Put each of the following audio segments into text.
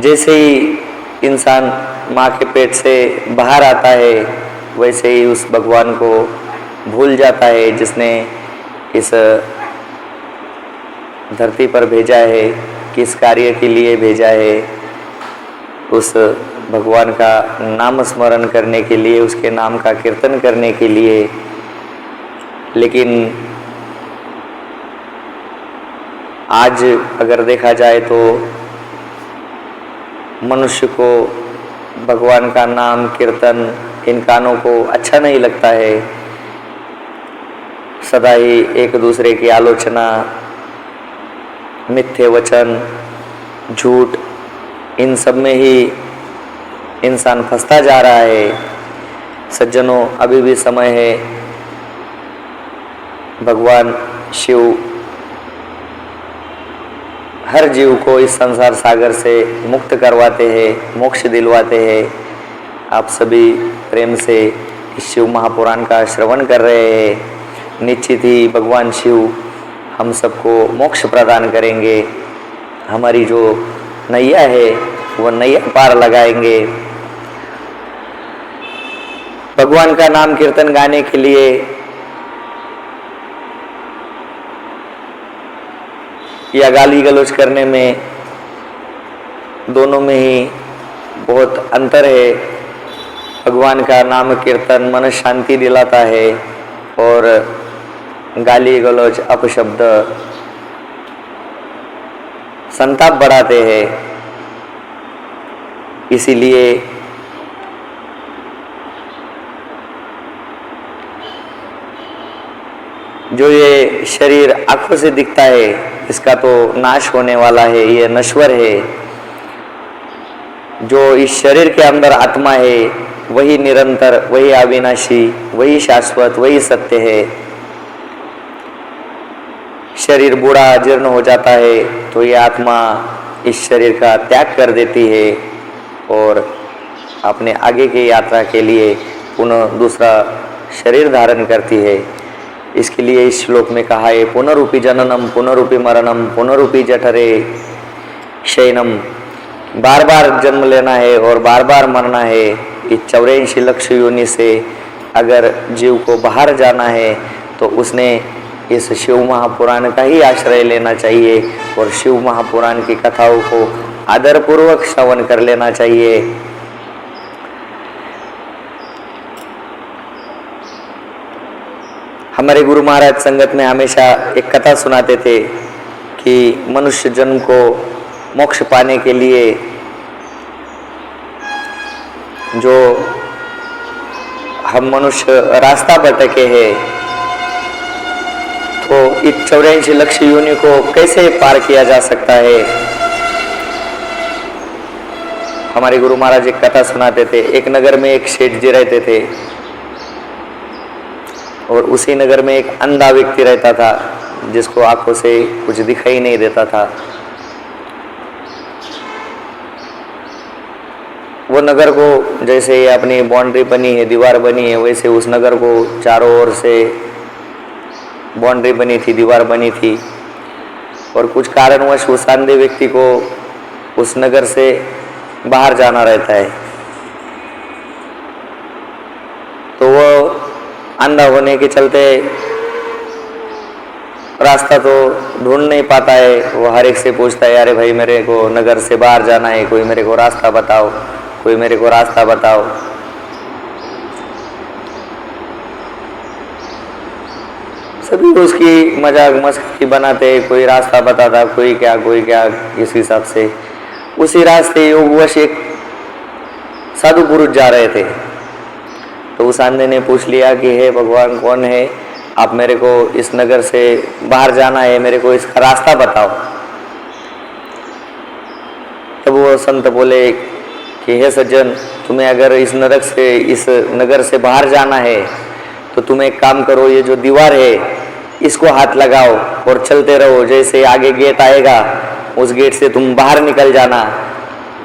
जैसे ही इंसान माँ के पेट से बाहर आता है वैसे ही उस भगवान को भूल जाता है जिसने इस धरती पर भेजा है, किस कार्य के लिए भेजा है। उस भगवान का नाम स्मरण करने के लिए, उसके नाम का कीर्तन करने के लिए। लेकिन आज अगर देखा जाए तो मनुष्य को भगवान का नाम कीर्तन इन कानों को अच्छा नहीं लगता है। सदा ही एक दूसरे की आलोचना, मिथ्ये वचन, झूठ, इन सब में ही इंसान फंसता जा रहा है। सज्जनों, अभी भी समय है। भगवान शिव हर जीव को इस संसार सागर से मुक्त करवाते हैं, मोक्ष दिलवाते हैं। आप सभी प्रेम से इस शिव महापुराण का श्रवण कर रहे हैं। निश्चित ही भगवान शिव हम सबको मोक्ष प्रदान करेंगे। हमारी जो नैया है वो नैया पार लगाएंगे। भगवान का नाम कीर्तन गाने के लिए या गाली गलौज करने में, दोनों में ही बहुत अंतर है। भगवान का नाम कीर्तन मन शांति दिलाता है और गाली गलौज अपशब्द संताप बढ़ाते हैं। इसीलिए जो ये शरीर आंखों से दिखता है इसका तो नाश होने वाला है, ये नश्वर है। जो इस शरीर के अंदर आत्मा है वही निरंतर, वही अविनाशी, वही शाश्वत, वही सत्य है। शरीर बूढ़ा जीर्ण हो जाता है तो ये आत्मा इस शरीर का त्याग कर देती है और अपने आगे की यात्रा के लिए पुनः दूसरा शरीर धारण करती है। इसके लिए इस श्लोक में कहा है, पुनरूपी जननम पुनरूपी मरणम पुनरूपी जठरे शयनम। बार बार जन्म लेना है और बार बार मरना है। इस 84 लक्ष योनि से अगर जीव को बाहर जाना है तो उसने इस शिव महापुराण का ही आश्रय लेना चाहिए और शिव महापुराण की कथाओं को आदरपूर्वक श्रवण कर लेना चाहिए। हमारे गुरु महाराज संगत में हमेशा एक कथा सुनाते थे कि मनुष्य जन्म को मोक्ष पाने के लिए जो हम मनुष्य रास्ता भटके हैं तो इस 84 लक्ष योनि को कैसे पार किया जा सकता है। हमारे गुरु महाराज एक कथा सुनाते थे। एक नगर में एक सेठ जी रहते थे और उसी नगर में एक अंधा व्यक्ति रहता था जिसको आंखों से कुछ दिखाई नहीं देता था। वो नगर को जैसे अपनी बाउंड्री बनी है, दीवार बनी है, वैसे उस नगर को चारों ओर से बाउंड्री बनी थी, दीवार बनी थी। और कुछ कारणवश उस अंधे व्यक्ति को उस नगर से बाहर जाना रहता है। तो वो अंधा होने के चलते रास्ता तो ढूंढ नहीं पाता है। वो हर एक से पूछता है, अरे भाई मेरे को नगर से बाहर जाना है, कोई मेरे को रास्ता बताओ, कोई मेरे को रास्ता बताओ। सभी उसकी मजाक मस्ती बनाते, कोई रास्ता बताता, कोई क्या इस हिसाब से। उसी रास्ते योगवश एक साधु पुरुष जा रहे थे। तो उस अंधे ने पूछ लिया कि हे भगवान, कौन है आप? मेरे को इस नगर से बाहर जाना है, मेरे को इसका रास्ता बताओ। तब वो संत बोले कि हे सज्जन, तुम्हें अगर इस नगर से बाहर जाना है तो तुम एक काम करो, ये जो दीवार है इसको हाथ लगाओ और चलते रहो। जैसे आगे गेट आएगा उस गेट से तुम बाहर निकल जाना,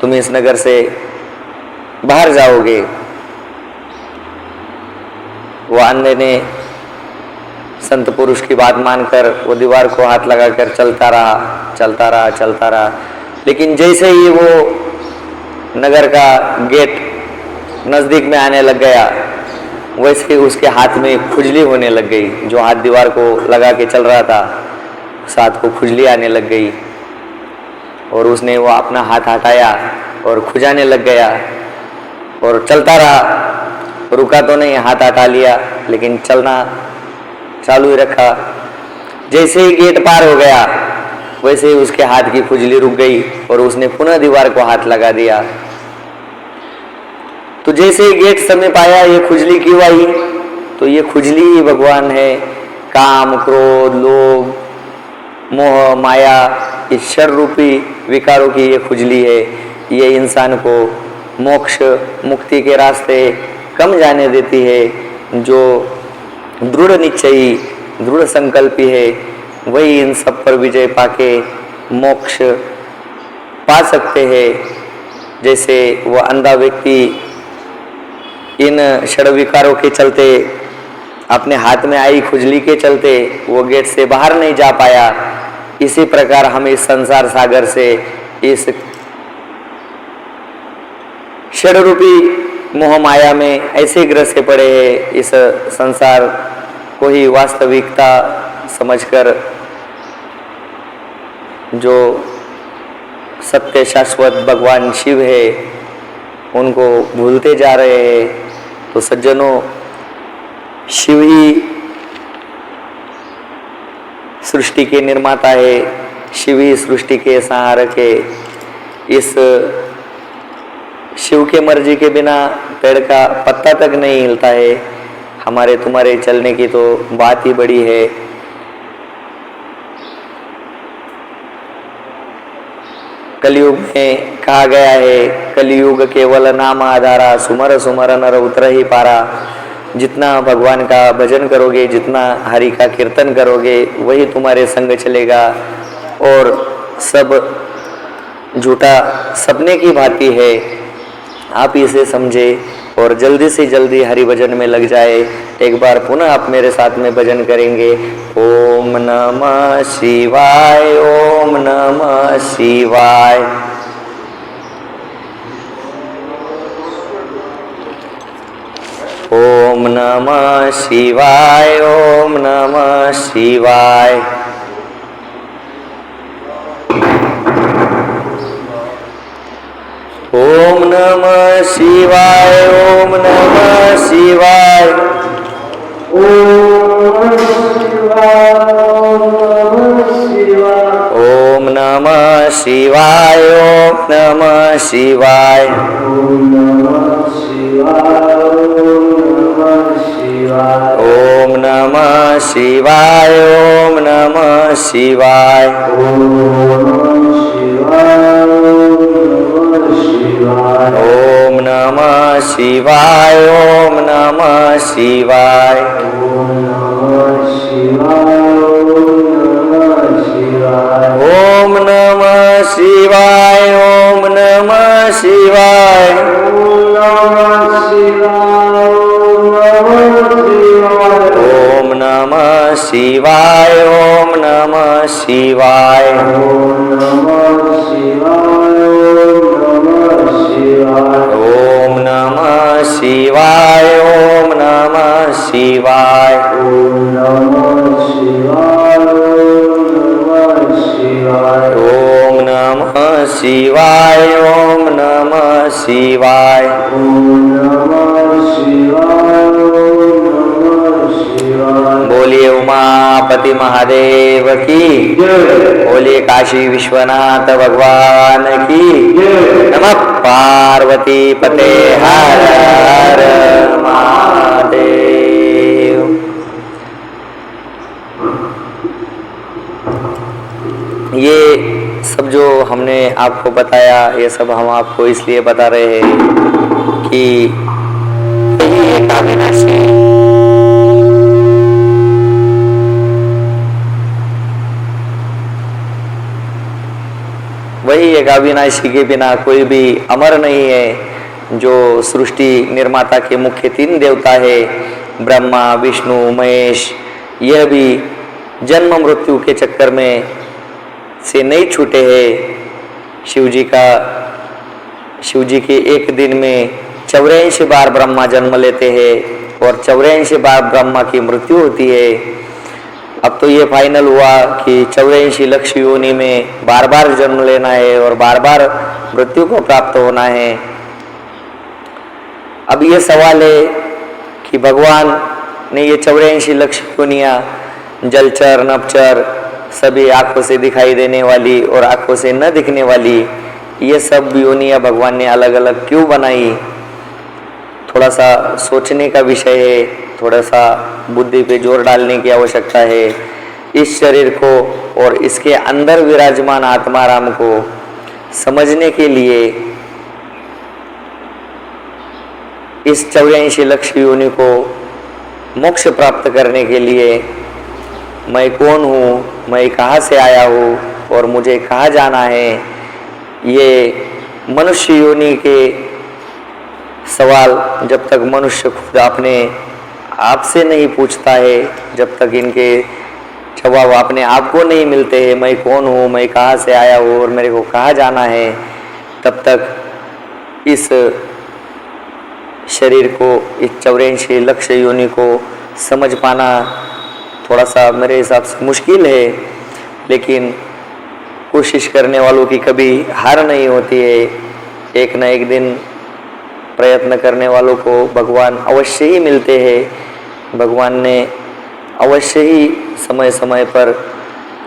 तुम इस नगर से बाहर जाओगे। वो अंधे ने संत पुरुष की बात मानकर वो दीवार को हाथ लगाकर चलता रहा। लेकिन जैसे ही वो नगर का गेट नज़दीक में आने लग गया, वैसे ही उसके हाथ में खुजली होने लग गई। जो हाथ दीवार को लगा के चल रहा था, उस हाथ को खुजली आने लग गई और उसने वो अपना हाथ हटाया और खुजाने लग गया और चलता रहा। रुका तो नहीं, हाथ हटा लिया, लेकिन चलना चालू ही रखा। जैसे ही गेट पार हो गया, वैसे ही उसके हाथ की खुजली रुक गई और उसने पुनः दीवार को हाथ लगा दिया। तो जैसे ही गेट समीप आया, ये खुजली क्यों आई? तो ये खुजली ही भगवान है। काम, क्रोध, लोभ, मोह, माया, ईश्वर रूपी विकारों की ये खुजली है। ये इंसान को मोक्ष मुक्ति के रास्ते कम जाने देती है। जो दृढ़ निश्चयी, दृढ़ संकल्पी है, वही इन सब पर विजय पाके मोक्ष पा सकते हैं। जैसे वह अंधा व्यक्ति इन षड विकारों के चलते, अपने हाथ में आई खुजली के चलते वो गेट से बाहर नहीं जा पाया, इसी प्रकार हम इस संसार सागर से, इस षड रूपी मोह माया में ऐसे ग्रस से पड़े हैं। इस संसार को ही वास्तविकता समझकर जो सत्य शाश्वत भगवान शिव है, उनको भूलते जा रहे हैं। तो सज्जनों, शिव ही सृष्टि के निर्माता है, शिव ही सृष्टि के संहारक है। इस शिव के मर्जी के बिना पेड़ का पत्ता तक नहीं हिलता है। हमारे तुम्हारे चलने की तो बात ही बड़ी है। कलयुग में कहा गया है, कलयुग केवल नाम आधारा, सुमर सुमर नर उतर ही पारा। जितना भगवान का भजन करोगे, जितना हरि का कीर्तन करोगे, वही तुम्हारे संग चलेगा। और सब झूठा सपने की भांति है, आप इसे समझे और जल्दी से जल्दी हरि भजन में लग जाए। एक बार पुनः आप मेरे साथ में भजन करेंगे। ओम नमः शिवाय, ओम नमः शिवाय। ओम नमः शिवाय, ओम नमः शिवाय। ओम नमः शिवाय, ओम नमः शिवाय। ओम नमः शिवाय, ओम नमः शिवाय। ओम नमः शिवाय, ओम नमः शिवाय। ओम नमः शिवाय, ओम नमः शिवाय। ओम नमः शिवाय, ओम नमः शिवाय। ओम नमः शिवाय, ओम नमः शिवाय। ओम नमः शिवाय, ओम नमः शिवाय। ओम नमः शिवाय, ओम नमः शिवाय। बोलिए उमापति महादेव की, बोलिए काशी विश्वनाथ भगवान की। नमः पार्वती पते हर हर महादेव। ये सब जो हमने आपको बताया, ये सब हम आपको इसलिए बता रहे हैं कि एक अविनाशी वही एक अविनाशी के बिना कोई भी अमर नहीं है। जो सृष्टि निर्माता के मुख्य तीन देवता है, ब्रह्मा, विष्णु, महेश, यह भी जन्म मृत्यु के चक्कर में से नहीं छूटे हैं। शिव जी का शिव जी के एक दिन में 84 बार ब्रह्मा जन्म लेते हैं और 84 बार ब्रह्मा की मृत्यु होती है। अब तो ये फाइनल हुआ कि 84 लक्ष योनि में बार बार जन्म लेना है और बार बार मृत्यु को प्राप्त होना है। अब ये सवाल है कि भगवान ने ये 84 लक्ष योनियाँ, जलचर नभचर, सभी आंखों से दिखाई देने वाली और आंखों से न दिखने वाली, ये सब योनियाँ भगवान ने अलग अलग क्यों बनाई? थोड़ा सा सोचने का विषय है, थोड़ा सा बुद्धि पे जोर डालने की आवश्यकता है। इस शरीर को और इसके अंदर विराजमान आत्माराम को समझने के लिए, इस 84 लक्ष योनि को मोक्ष प्राप्त करने के लिए मैं कौन हूँ, मैं कहाँ से आया हूँ और मुझे कहाँ जाना है, ये मनुष्य योनि के सवाल जब तक मनुष्य खुद अपने आप से नहीं पूछता है, जब तक इनके जवाब अपने आप को नहीं मिलते हैं, मैं कौन हूँ, मैं कहाँ से आया हूँ और मेरे को कहाँ जाना है, तब तक इस शरीर को, इस 84 लक्ष योनि को समझ पाना थोड़ा सा मेरे हिसाब से मुश्किल है। लेकिन कोशिश करने वालों की कभी हार नहीं होती है। एक न एक दिन प्रयत्न करने वालों को भगवान अवश्य ही मिलते हैं। भगवान ने अवश्य ही समय समय पर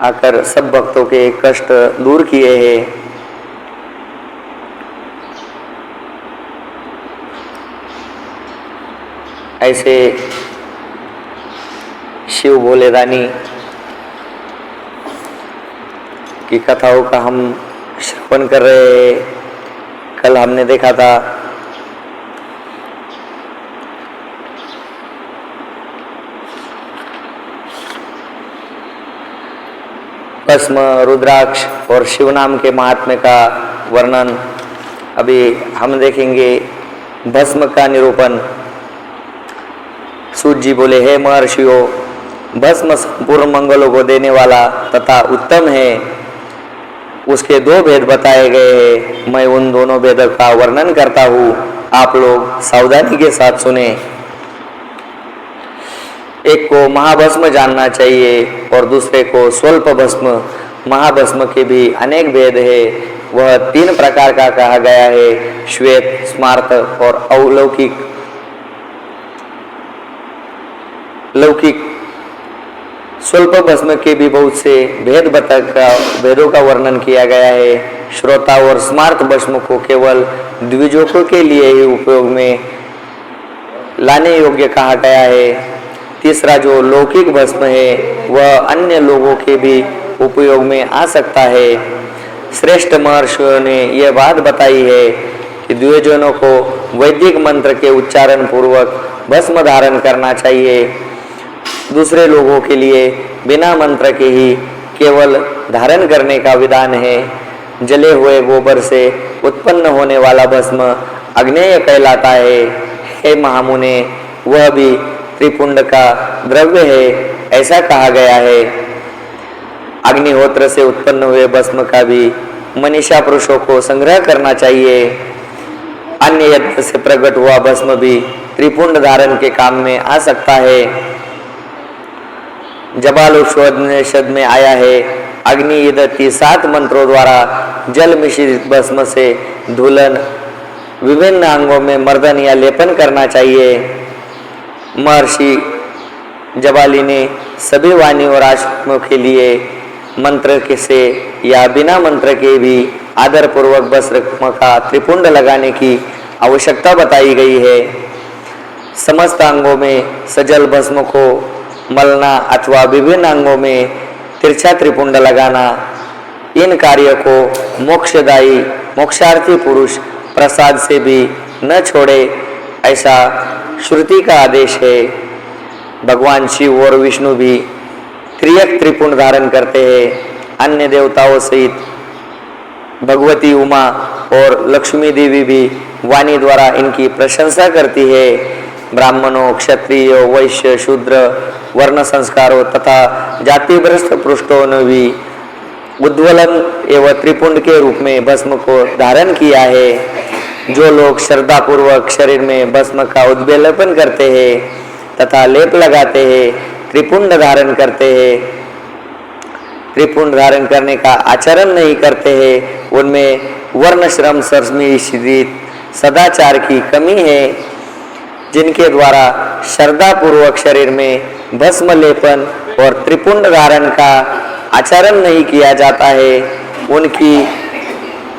आकर सब भक्तों के कष्ट दूर किए हैं। ऐसे शिव भोलेदानी की कथाओं का हम श्रवण कर रहे हैं। कल हमने देखा था भस्म, रुद्राक्ष और शिव नाम के महात्म्य का वर्णन। अभी हम देखेंगे भस्म का निरूपण। सूत जी बोले, हे महर्षियों, भस्म संपूर्ण मंगलों को देने वाला तथा उत्तम है। उसके दो भेद बताए गए हैं। मैं उन दोनों भेदों का वर्णन करता हूँ, आप लोग सावधानी के साथ सुने। एक को महाभस्म जानना चाहिए और दूसरे को स्वल्प भस्म। महाभस्म के भी अनेक भेद है। वह 3 प्रकार का कहा गया है, श्वेत, स्मार्त और अलौकिक। लौकिक स्वल्प भस्म के भी बहुत से भेदों का वर्णन किया गया है। श्रोता और स्मार्त भस्म को केवल द्विजों के लिए ही उपयोग में लाने योग्य कहा गया है। तीसरा जो लौकिक भस्म है वह अन्य लोगों के भी उपयोग में आ सकता है। श्रेष्ठ महर्षियों ने यह बात बताई है कि द्विजों को वैदिक मंत्र के उच्चारण पूर्वक भस्म धारण करना चाहिए। दूसरे लोगों के लिए बिना मंत्र के ही केवल धारण करने का विधान है। जले हुए गोबर से उत्पन्न होने वाला भस्म अग्नेय कहलाता है। हे महामुने, वह भी त्रिपुंड का द्रव्य है, ऐसा कहा गया है। अग्निहोत्र से उत्पन्न हुए भस्म का भी मनीषा पुरुषों को संग्रह करना चाहिए। अन्य यज्ञ से प्रकट हुआ भस्म भी त्रिपुंड धारण के काम में आ सकता है। जबालोपनिषद में आया है, अग्नि यदि 7 मंत्रों द्वारा जल मिश्रित भस्म से धुलन विभिन्न अंगों में मर्दन या लेपन करना चाहिए। महर्षि जबाली ने सभी वाणी और आश्रमों के लिए मंत्र के से या बिना मंत्र के भी आदर पूर्वक भस्म का त्रिपुंड लगाने की आवश्यकता बताई गई है। समस्त अंगों में सजल भस्म को मलना अथवा विभिन्न अंगों में तिरछा त्रिपुंड लगाना, इन कार्यों को मोक्षदायी मोक्षार्थी पुरुष प्रसाद से भी न छोड़े, ऐसा श्रुति का आदेश है। भगवान शिव और विष्णु भी त्रियक त्रिपुंड धारण करते हैं। अन्य देवताओं सहित भगवती उमा और लक्ष्मी देवी भी वाणी द्वारा इनकी प्रशंसा करती है। ब्राह्मणों, क्षत्रियों, वैश्य, शूद्र वर्ण संस्कारों तथा जातिभ्रष्ट पृष्ठों ने भी उद्वलन एवं त्रिपुंड के रूप में भस्म को धारण किया है। जो लोग श्रद्धा पूर्वक शरीर में भस्म का उद्वेलपन करते हैं तथा लेप लगाते हैं, त्रिपुंड धारण करते हैं, त्रिपुंड धारण करने का आचरण नहीं करते हैं, उनमें वर्ण श्रम संस्कृत सदाचार की कमी है। जिनके द्वारा श्रद्धा पूर्वक शरीर में भस्म लेपन और त्रिपुंड धारण का आचरण नहीं किया जाता है, उनकी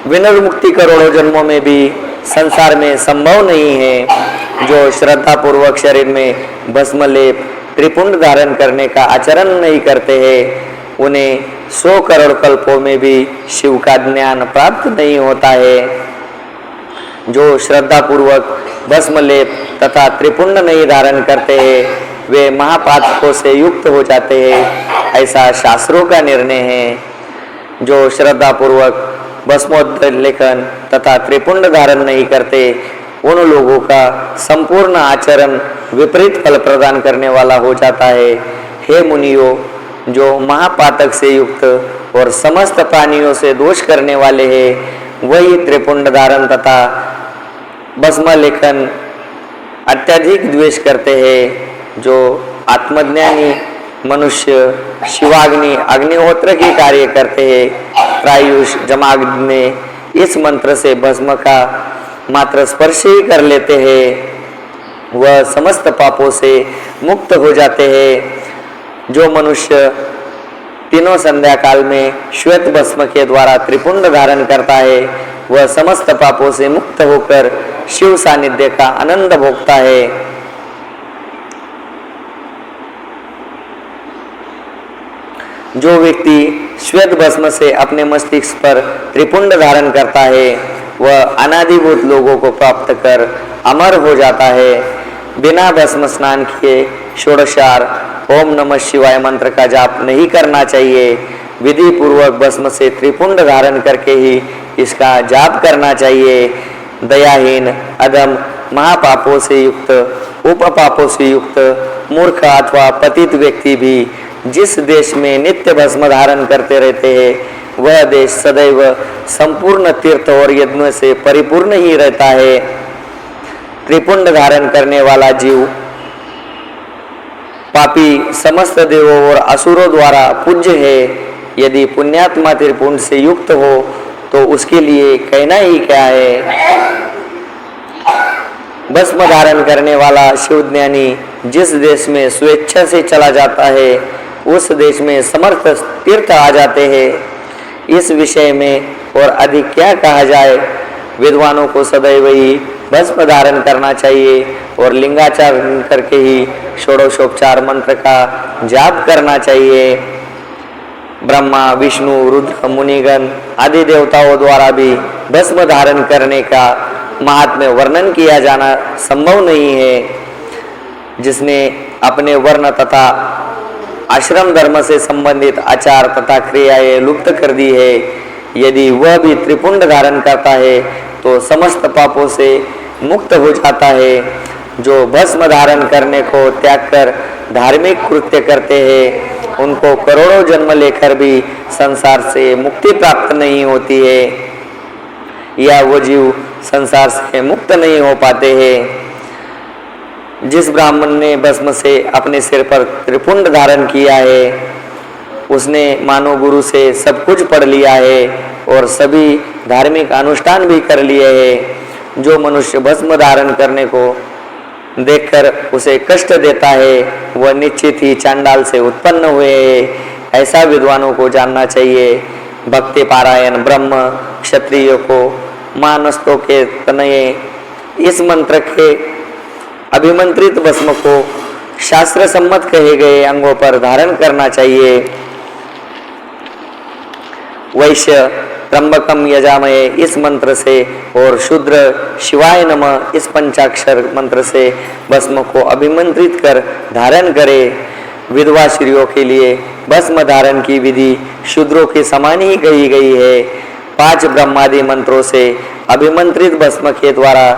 विनिर्मुक्ति करोड़ों जन्मों में भी संसार में संभव नहीं है। जो श्रद्धा पूर्वक शरीर में भस्म लेप त्रिपुंड धारण करने का आचरण नहीं करते हैं, उन्हें 100 करोड़ कल्पों में भी शिव का ज्ञान प्राप्त नहीं होता है। जो श्रद्धा पूर्वक भस्म लेप तथा त्रिपुंड नहीं धारण करते हैं, वे महापातकों से युक्त हो जाते हैं, ऐसा शास्त्रों का निर्णय है। जो श्रद्धा पूर्वक भस्मोद्वेलन तथा त्रिपुंड धारण नहीं करते, उन लोगों का संपूर्ण आचरण विपरीत फल प्रदान करने वाला हो जाता है। हे मुनियों, जो महापातक से युक्त और समस्त प्राणियों से दोष करने वाले हैं, वही त्रिपुंड धारण तथा भस्म लेखन अत्यधिक द्वेष करते हैं। जो आत्मज्ञानी मनुष्य शिवाग्नि अग्निहोत्र की कार्य करते हैं, त्रायुष जमाग्नि में इस मंत्र से भस्म का मात्र स्पर्श ही कर लेते हैं, वह समस्त पापों से मुक्त हो जाते हैं। जो मनुष्य तीनों संध्या काल में श्वेत भस्म के द्वारा त्रिपुंड धारण करता है, वह समस्त पापों से मुक्त होकर शिव सानिध्य का आनंद भोगता है। जो व्यक्ति श्वेत भस्म से अपने मस्तिष्क पर त्रिपुंड धारण करता है, वह अनादिभूत लोगों को प्राप्त कर अमर हो जाता है। बिना भस्म स्नान किए षोडशार ओम नमः शिवाय मंत्र का जाप नहीं करना चाहिए। विधि पूर्वक भस्म से त्रिपुंड धारण करके ही इसका जाप करना चाहिए। दयाहीन, अधम, महापापों से युक्त, उपपापों से युक्त, मूर्ख अथवा पतित व्यक्ति भी जिस देश में नित्य भस्म धारण करते रहते हैं, वह देश सदैव संपूर्ण तीर्थ और यज्ञ से परिपूर्ण ही रहता है। त्रिपुंड धारण करने वाला जीव पापी समस्त देवों और असुरों द्वारा पूज्य है। यदि पुण्यात्मा त्रिपुंड से युक्त हो तो उसके लिए कहना ही क्या है। भस्म धारण करने वाला शिवज्ञानी जिस देश में स्वेच्छा से चला जाता है, उस देश में समर्थ तीर्थ आ जाते हैं। इस विषय में और अधिक क्या कहा जाए। विद्वानों को सदैव ही भस्म धारण करना चाहिए और लिंगाचारण करके ही षोडशोपचार मंत्र का जाप करना चाहिए। ब्रह्मा, विष्णु, रुद्र, मुनिगण आदि देवताओं द्वारा भी भस्म धारण करने का महात्म्य वर्णन किया जाना संभव नहीं है। जिसने अपने वर्ण तथा आश्रम धर्म से संबंधित आचार तथा क्रियाएं लुप्त कर दी है, यदि वह भी त्रिपुंड धारण करता है तो समस्त पापों से मुक्त हो जाता है। जो भस्म धारण करने को त्याग कर धार्मिक कृत्य करते हैं, उनको करोड़ों जन्म लेकर भी संसार से मुक्ति प्राप्त नहीं होती है, या वो जीव संसार से मुक्त नहीं हो पाते हैं। जिस ब्राह्मण ने भस्म से अपने सिर पर त्रिपुंड धारण किया है, उसने मानो गुरु से सब कुछ पढ़ लिया है और सभी धार्मिक अनुष्ठान भी कर लिए हैं। जो मनुष्य भस्म धारण करने को देखकर उसे कष्ट देता है, वह निश्चित ही चांडाल से उत्पन्न हुए है। ऐसा विद्वानों को जानना चाहिए। भक्ति पारायण ब्रह्म क्षत्रियों को मानस्तों के तनये इस मंत्र के अभिमंत्रित भस्म को शास्त्र सम्मत कहे गए अंगों पर धारण करना चाहिए। वैश्य त्र्यंबकम यजामहे इस मंत्र से और शूद्र शिवाय नमः इस पंचाक्षर मंत्र से भस्म को अभिमंत्रित कर धारण करे। विधवा स्त्रियों के लिए भस्म धारण की विधि शूद्रों के समान ही कही गई है। 5 ब्रह्मादि मंत्रों से अभिमंत्रित भस्म के द्वारा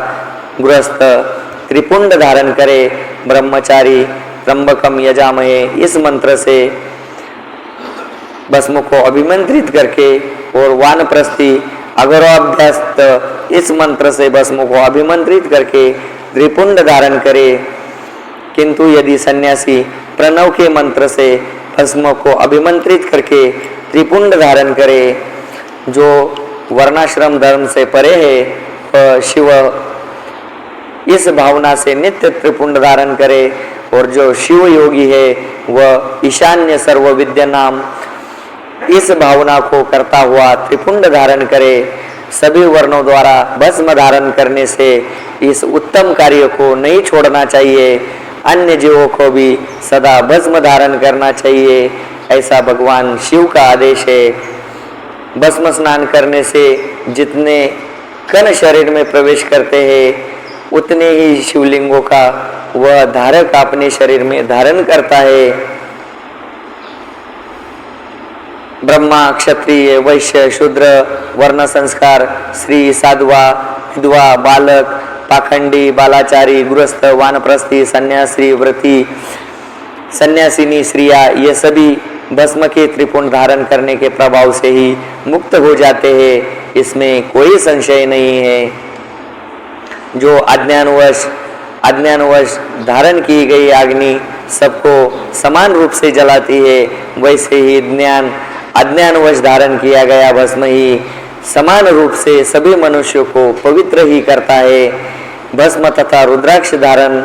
गृहस्थ त्रिपुंड धारण करे। ब्रह्मचारी त्र्यंबकम यजामहे इस मंत्र से भस्म को अभिमंत्रित करके और वानप्रस्थी अगरोभ्यस्त इस मंत्र से भस्म को अभिमंत्रित करके त्रिपुंड धारण करे। किंतु यदि सन्यासी प्रणव के मंत्र से भस्म को अभिमंत्रित करके त्रिपुंड धारण करे, जो वर्णाश्रम धर्म से परे है, वह शिव इस भावना से नित्य त्रिपुंड धारण करे, और जो शिव योगी है वह ईशान्य सर्व विद्या नाम इस भावना को करता हुआ त्रिपुंड धारण करे। सभी वर्णों द्वारा भस्म धारण करने से इस उत्तम कार्य को नहीं छोड़ना चाहिए, अन्य जीवों को भी सदा भस्म धारण करना चाहिए, ऐसा भगवान शिव का आदेश है। भस्म स्नान करने से जितने कण शरीर में प्रवेश करते हैं, उतने ही शिवलिंगों का वह धारक अपने शरीर में धारण करता है। ब्रह्मा, क्षत्रिय, वैश्य, शूद्र वर्ण संस्कार, स्त्री, साधवा, विधवा, बालक, पाखंडी, बालाचारी, गृहस्थ, वानप्रस्थी, सन्यासी, व्रती, सन्यासिनी स्त्रियां, ये सभी भस्म के त्रिपुंड धारण करने के प्रभाव से ही मुक्त हो जाते हैं, इसमें कोई संशय नहीं है। जो अज्ञानवश धारण की गई अग्नि सबको समान रूप से जलाती है, वैसे ही अज्ञानवश धारण किया गया भस्म ही समान रूप से सभी मनुष्यों को पवित्र ही करता है। भस्म तथा रुद्राक्ष धारण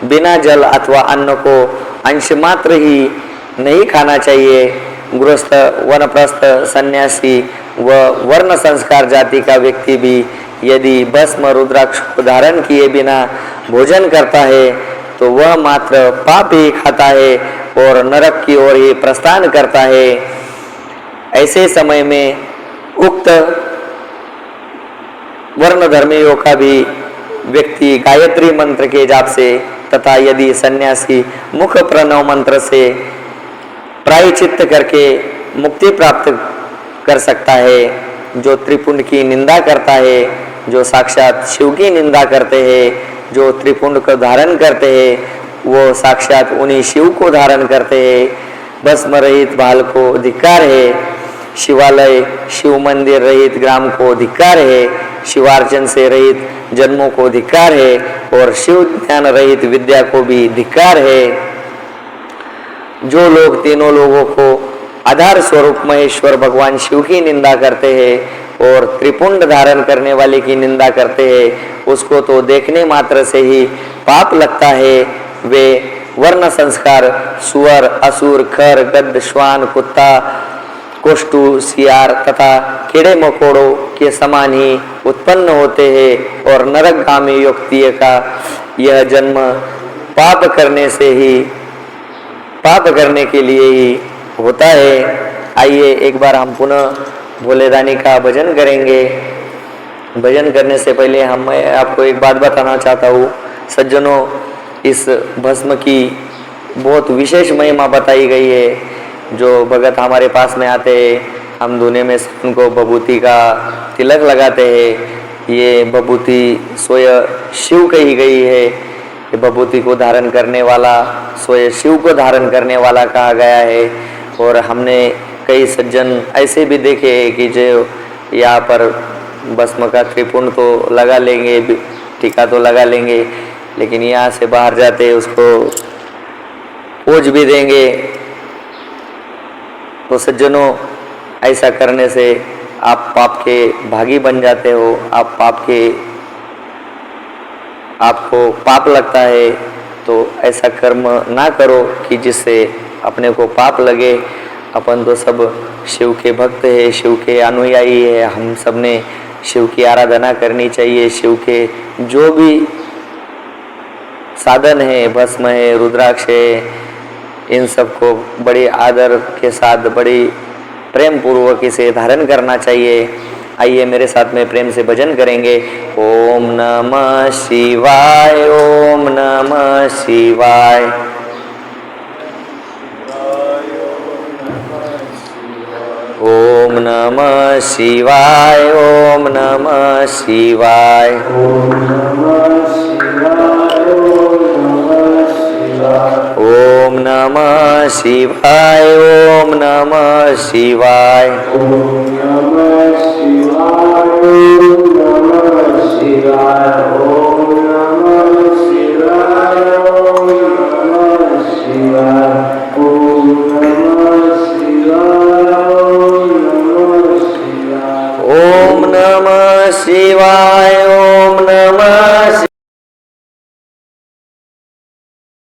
बिना जल अथवा अन्न को अंश मात्र ही नहीं खाना चाहिए। गृहस्थ, वनप्रस्थ, सन्यासी व वर्ण संस्कार जाति का व्यक्ति भी यदि भस्म रुद्राक्ष को धारण किए बिना भोजन करता है, तो वह मात्र पाप ही खाता है और नरक की ओर ही प्रस्थान करता है। ऐसे समय में उक्त वर्ण धर्मियों का भी व्यक्ति गायत्री मंत्र के जाप से तथा यदि सन्यासी मुख प्रणव मंत्र से प्रायश्चित्त करके मुक्ति प्राप्त कर सकता है। जो त्रिपुंड की निंदा करता है, जो साक्षात शिव की निंदा करते हैं, जो त्रिपुंड को धारण करते हैं, वो साक्षात उन्हीं शिव को धारण करते हैं। भस्म रहित भाल को धिक्कार है, शिवालय शिव मंदिर रहित ग्राम को धिक्कार है, शिवार्चन से रहित जन्मों को धिक्कार है, और शिव ज्ञान रहित विद्या को भी धिक्कार है। जो लोग तीनों लोगों को आधार स्वरूप महेश्वर भगवान शिव की निंदा करते हैं और त्रिपुंड धारण करने वाले की निंदा करते हैं, उसको तो देखने मात्र से ही पाप लगता है। वे वर्ण संस्कार सुअर, असुर, खर, गद्द, श्वान, कुत्ता, कोष्ठु, सियार तथा कीड़े मकोड़ों के समान ही उत्पन्न होते हैं, और नरकगामी व्यक्ति का यह जन्म पाप करने के लिए ही होता है। आइए एक बार हम पुनः भोले दानी का भजन करेंगे। भजन करने से पहले मैं आपको एक बात बताना चाहता हूँ। सज्जनों, इस भस्म की बहुत विशेष महिमा बताई गई है। जो भगत हमारे पास में आते हैं, हम धुने में उनको भभूति का तिलक लगाते हैं। ये भभूति स्वयं शिव कही गई है। ये भभूति को धारण करने वाला स्वयं शिव को धारण करने वाला कहा गया है। और हमने कई सज्जन ऐसे भी देखे कि जो यहाँ पर भस्म का त्रिपुंड तो लगा लेंगे, टीका तो लगा लेंगे, लेकिन यहाँ से बाहर जाते उसको पोंछ भी देंगे। तो सज्जनों, ऐसा करने से आप पाप के भागी बन जाते हो। आपको पाप लगता है, तो ऐसा कर्म ना करो कि जिससे अपने को पाप लगे। अपन तो सब शिव के भक्त है, शिव के अनुयायी है। हम सब ने शिव की आराधना करनी चाहिए। शिव के जो भी साधन है, भस्म है, रुद्राक्ष है, इन सबको बड़े आदर के साथ, बड़ी प्रेम पूर्वक इसे धारण करना चाहिए। आइए मेरे साथ में प्रेम से भजन करेंगे। ओम नमः शिवाय, ओम नमः शिवाय, ओम नमः शिवाय, ओम नमः शिवाय, ओम नमः शिवाय, ओम नमः शिवाय, ओम नमः शिवाय, ओम नमः नमः शिवाय, ओम नमः